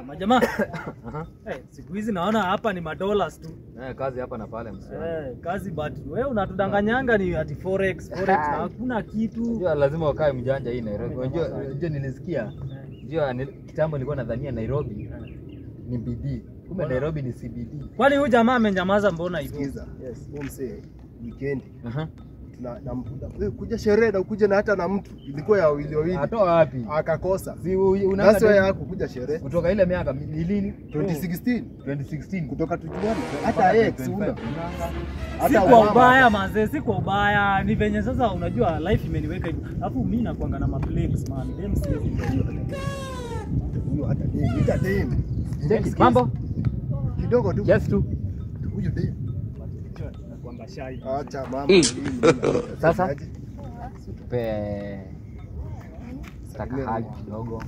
majamaa. Siku hizi naona hapa ni $dollars tu. Kazi hapa na pale msio. Kazi but wewe unatudanganyanga ni ati forex na hakuna kitu. Unajua lazima ukae mjanja hii Nairobi. Unajua nilisikia. Unajua kitambo nilikuwa nadhania Nairobi ni BD. Kumbe Nairobi ni CBD. Kwani huyu jamaa amenyamaza mbona hivyo? Yes, mse weekend. Namputa kuja sherehe na ukuje na hata na mtu ilikuwa ya wawili atoa wapi akakosa si unaanza sasa yako kuja sherehe kutoka ile miaka ni lini 2016 kutoka tujuane hata ex una hata kwa ubaya manze si kwa ubaya ni venye sasa unajua life imeniweka hivyo alafu mimi nakuanga na maplex man dem si huyo hata dem mambo kidogo tu yes tu huyo dem kwamba shai. Acha mama. Sasa tupe taka hali kidogo.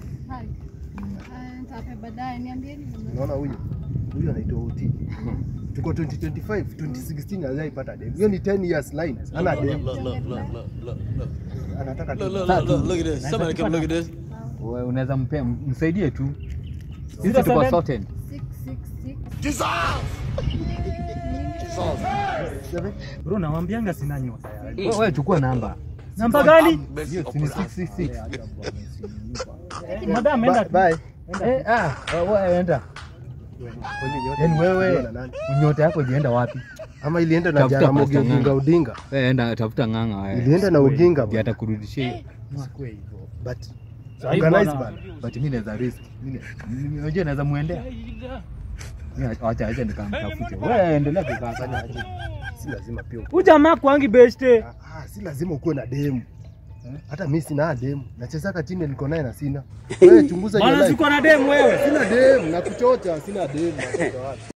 Nitape baadaye niambieni. Unaona huyo anaitwa Oti. Tuko 2025, 2016 hajaipata dem. Hiyo ni 10 years line. Ana dem. Anataka look at this. Somebody come look at this. Wewe unaweza msaidie tu. Sisi tuko certain. 666. Bro nawaambianga sina nyota ya. Wewe chukua namba. Namba gani? Hiyo ni 666. Madam enda. Bye. Wewe enda. Yaani wewe nyota yako ilienda wapi? Ama ilienda na Jaramogi Odinga. Wewe enda tafuta nganga wewe. Ilienda na Odinga bwana. Atakurudishia. Sikwe hivyo. But organize bana. But mimi naweza risk. Unajua naweza muendea. Acha nikamtafute. Wewe endelea kukafanya aje. Si lazima pia. Huyu jamaa kwangi beste. Si lazima ukuwe na demu. Hata mimi sina demu. Nachezaka chini niko naye na sina. Wewe chunguza hiyo life. Bana siko na demu wewe. Sina demu, nakuchocha, sina demu.